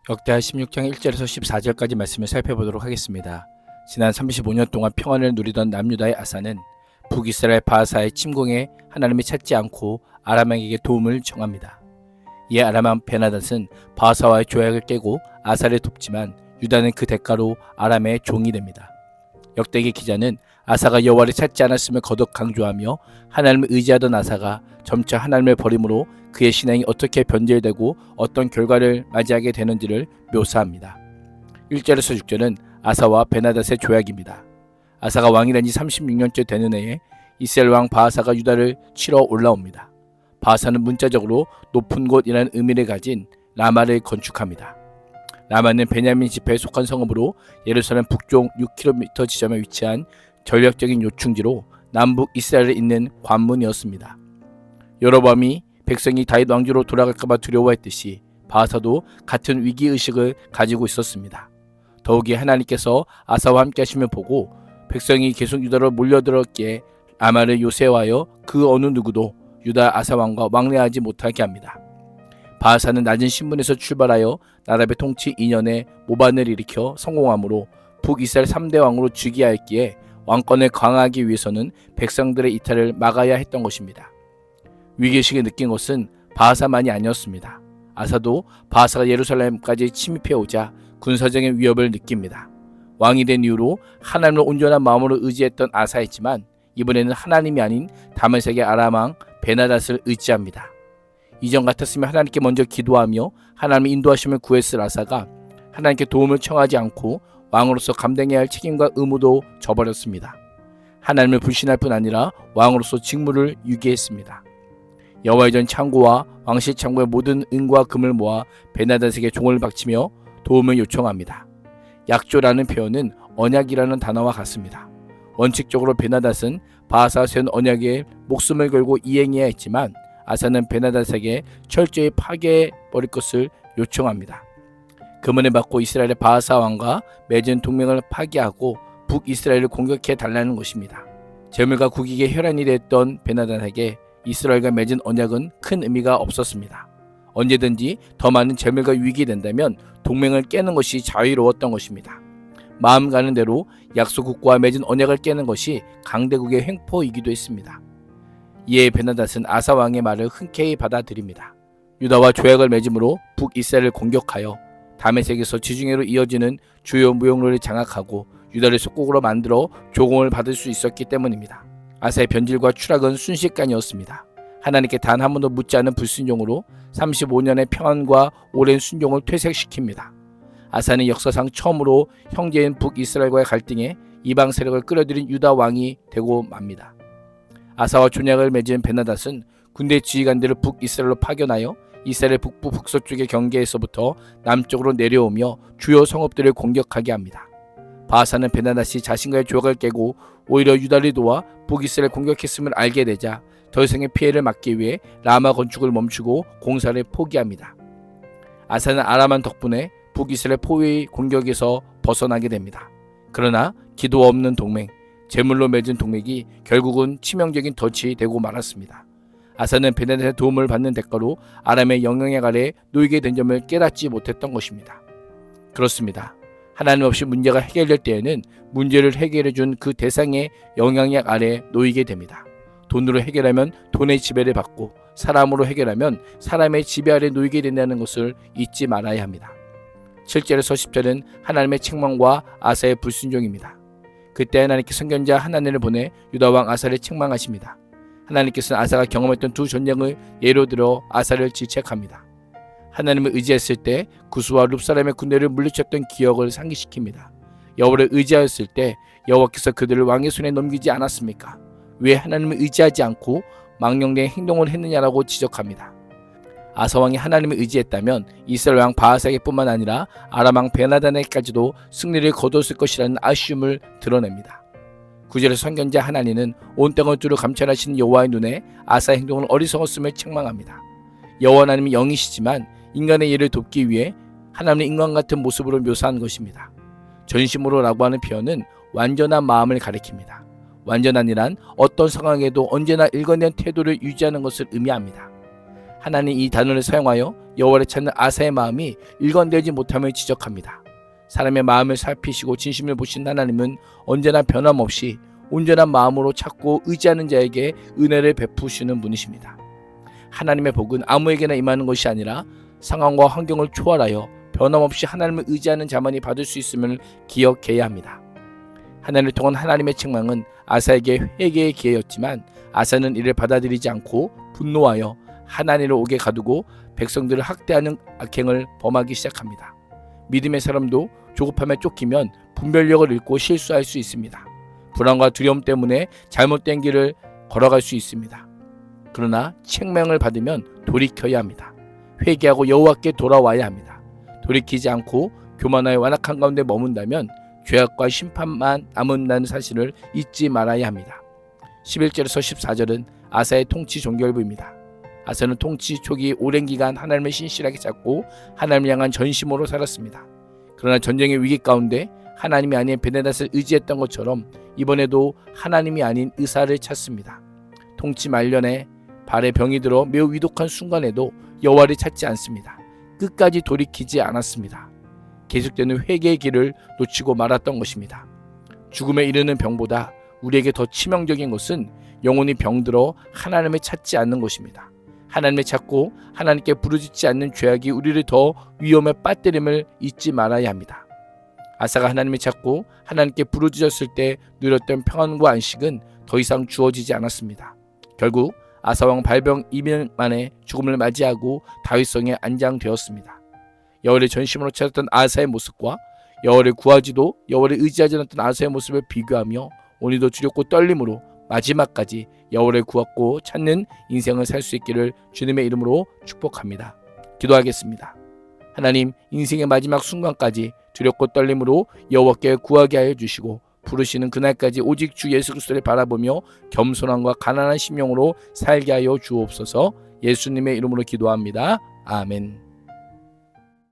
역대하 16장 1절에서 14절까지 말씀을 살펴보도록 하겠습니다. 지난 35년 동안 평안을 누리던 남유다의 아사는 북이스라엘 바하사의 침공에 하나님을 찾지 않고 아람에게 도움을 청합니다. 이에 아람 왕 베나닷은 바하사와의 조약을 깨고 아사를 돕지만 유다는 그 대가로 아람의 종이 됩니다. 역대기 기자는 아사가 여호와를 찾지 않았음을 거듭 강조하며 하나님을 의지하던 아사가 점차 하나님을 버림으로 그의 신앙이 어떻게 변질되고 어떤 결과를 맞이하게 되는지를 묘사합니다. 1절에서 6절은 아사와 베나닷의 조약입니다. 아사가 왕이 된 지 36년째 되는 해에 이스라엘 왕 바하사가 유다를 치러 올라옵니다. 바하사는 문자적으로 높은 곳이라는 의미를 가진 라마를 건축합니다. 라마는 베냐민 지파에 속한 성읍으로 예루살렘 북쪽 6km 지점에 위치한 전략적인 요충지로 남북 이스라엘에 있는 관문이었습니다. 여로보암이 백성이 다윗 왕조로 돌아갈까봐 두려워했듯이 바하사도 같은 위기의식을 가지고 있었습니다. 더욱이 하나님께서 아사와 함께 하심을 보고 백성이 계속 유다로 몰려들었기에 라마를 요새화하여 그 어느 누구도 유다 아사왕과 왕래하지 못하게 합니다. 바하사는 낮은 신분에서 출발하여 나라의 통치 2년에 모반을 일으켜 성공함으로 북이스라엘 3대 왕으로 즉위하였기에 왕권을 강화하기 위해서는 백성들의 이탈을 막아야 했던 것입니다. 위기의식을 느낀 것은 바하사만이 아니었습니다. 아사도 바하사가 예루살렘까지 침입해 오자 군사적인 위협을 느낍니다. 왕이 된 이후로 하나님을 온전한 마음으로 의지했던 아사였지만 이번에는 하나님이 아닌 다메섹의 아람 왕 베나닷을 의지합니다. 이전 같았으면 하나님께 먼저 기도하며 하나님의 인도하심을 구했을 아사가 하나님께 도움을 청하지 않고 왕으로서 감당해야 할 책임과 의무도 저버렸습니다. 하나님을 불신할 뿐 아니라 왕으로서 직무를 유기했습니다. 여호와의 전 창고와 왕실 창고의 모든 은과 금을 모아 베나닷에게 종을 바치며 도움을 요청합니다. 약조라는 표현은 언약이라는 단어와 같습니다. 원칙적으로 베나닷은 바하사가 세운 언약에 목숨을 걸고 이행해야 했지만 아사는 베나닷에게 철저히 파괴해버릴 것을 요청합니다. 금은을 받고 이스라엘의 바하사 왕과 맺은 동맹을 파기하고 북이스라엘을 공격해 달라는 것입니다. 재물과 국익에 혈안이 됐던 베나닷에게 이스라엘과 맺은 언약은 큰 의미가 없었습니다. 언제든지 더 많은 재물과 유익이 된다면 동맹을 깨는 것이 자유로웠던 것입니다. 마음 가는 대로 약소국과 맺은 언약을 깨는 것이 강대국의 횡포이기도 했습니다. 이에 베나닷은 아사 왕의 말을 흔쾌히 받아들입니다. 유다와 조약을 맺음으로 북이스라엘을 공격하여 다메섹에서 지중해로 이어지는 주요 무역로를 장악하고 유다를 속국으로 만들어 조공을 받을 수 있었기 때문입니다. 아사의 변질과 추락은 순식간이었습니다. 하나님께 단 한 번도 묻지 않은 불순종으로 35년의 평안과 오랜 순종을 퇴색시킵니다. 아사는 역사상 처음으로 형제인 북이스라엘과의 갈등에 이방 세력을 끌어들인 유다 왕이 되고 맙니다. 아사와 조약을 맺은 베나닷은 군대 지휘관들을 북이스라엘로 파견하여 이스라엘 북부 북서쪽의 경계에서부터 남쪽으로 내려오며 주요 성읍들을 공격하게 합니다. 바하사는 베나닷이 자신과의 조약을 깨고 오히려 유다를 도와 북이스라엘 공격했음을 알게 되자 더 이상의 피해를 막기 위해 라마 건축을 멈추고 공사를 포기합니다. 아사는 아람한 덕분에 북이스라엘 포위의 공격에서 벗어나게 됩니다. 그러나 기도 없는 동맹, 재물로 맺은 동맹이 결국은 치명적인 덫이 되고 말았습니다. 아사는 베나닷의 도움을 받는 대가로 아람의 영향력 아래 놓이게 된 점을 깨닫지 못했던 것입니다. 그렇습니다. 하나님 없이 문제가 해결될 때에는 문제를 해결해 준 그 대상의 영향력 아래 놓이게 됩니다. 돈으로 해결하면 돈의 지배를 받고 사람으로 해결하면 사람의 지배 아래 놓이게 된다는 것을 잊지 말아야 합니다. 7절에서 10절은 하나님의 책망과 아사의 불순종입니다. 그때 하나님께 선견자 하나님을 보내 유다왕 아사를 책망하십니다. 하나님께서는 아사가 경험했던 두 전쟁을 예로 들어 아사를 질책합니다. 하나님을 의지했을 때 구스와 룹사람의 군대를 물리쳤던 기억을 상기시킵니다. 여호와를 의지하였을 때 여호와께서 그들을 왕의 손에 넘기지 않았습니까? 왜 하나님을 의지하지 않고 망령된 행동을 했느냐라고 지적합니다. 아사왕이 하나님을 의지했다면 이스라엘 왕 바하사에게뿐만 아니라 아람 왕 베나닷에게까지도 승리를 거두었을 것이라는 아쉬움을 드러냅니다. 9절에서 선견자 하나니는 온 땅을 두루 감찰하시는 여호와의 눈에 아사의 행동을 어리석었음을 책망합니다. 여호와 하나님은 영이시지만 인간의 일을 돕기 위해 하나님의 인간 같은 모습으로 묘사한 것입니다. 전심으로라고 하는 표현은 완전한 마음을 가리킵니다. 완전한 이란 어떤 상황에도 언제나 일관된 태도를 유지하는 것을 의미합니다. 하나님 이 단어를 사용하여 여호와를 찾는 아사의 마음이 일관되지 못함을 지적합니다. 사람의 마음을 살피시고 진심을 보신 하나님은 언제나 변함없이 온전한 마음으로 찾고 의지하는 자에게 은혜를 베푸시는 분이십니다. 하나님의 복은 아무에게나 임하는 것이 아니라 상황과 환경을 초월하여 변함없이 하나님을 의지하는 자만이 받을 수 있음을 기억해야 합니다. 하나님을 통한 하나님의 책망은 아사에게 회개의 기회였지만 아사는 이를 받아들이지 않고 분노하여 하나님을 옥에 가두고 백성들을 학대하는 악행을 범하기 시작합니다. 믿음의 사람도 조급함에 쫓기면 분별력을 잃고 실수할 수 있습니다. 불안과 두려움 때문에 잘못된 길을 걸어갈 수 있습니다. 그러나 책망을 받으면 돌이켜야 합니다. 회개하고 여호와께 돌아와야 합니다. 돌이키지 않고 교만하여 완악한 가운데 머문다면 죄악과 심판만 남는다는 사실을 잊지 말아야 합니다. 11절에서 14절은 아사의 통치 종결부입니다. 아사는 통치 초기 오랜 기간 하나님을 신실하게 찾고 하나님을 향한 전심으로 살았습니다. 그러나 전쟁의 위기 가운데 하나님이 아닌 베네닷을 의지했던 것처럼 이번에도 하나님이 아닌 의사를 찾습니다. 통치 말년에 발에 병이 들어 매우 위독한 순간에도 여호와를 찾지 않습니다. 끝까지 돌이키지 않았습니다. 계속되는 회개의 길을 놓치고 말았던 것입니다. 죽음에 이르는 병보다 우리에게 더 치명적인 것은 영혼이 병들어 하나님을 찾지 않는 것입니다. 하나님을 찾고 하나님께 부르짖지 않는 죄악이 우리를 더 위험에 빠뜨림을 잊지 말아야 합니다. 아사가 하나님을 찾고 하나님께 부르짖었을 때 누렸던 평안과 안식은 더 이상 주어지지 않았습니다. 결국 아사왕 발병 2년 만에 죽음을 맞이하고 다윗성에 안장되었습니다. 여호와를 전심으로 찾았던 아사의 모습과 여호와를 구하지도 여호와를 의지하지 않았던 아사의 모습을 비교하며 오늘도 두렵고 떨림으로 마지막까지 여호와를 구하고 찾는 인생을 살 수 있기를 주님의 이름으로 축복합니다. 기도하겠습니다. 하나님, 인생의 마지막 순간까지 두렵고 떨림으로 여호와께 구하게 하여 주시고 부르시는 그날까지 오직 주 예수 그리스도를 바라보며 겸손함과 가난한 심령으로 살게 하여 주옵소서. 예수님의 이름으로 기도합니다. 아멘.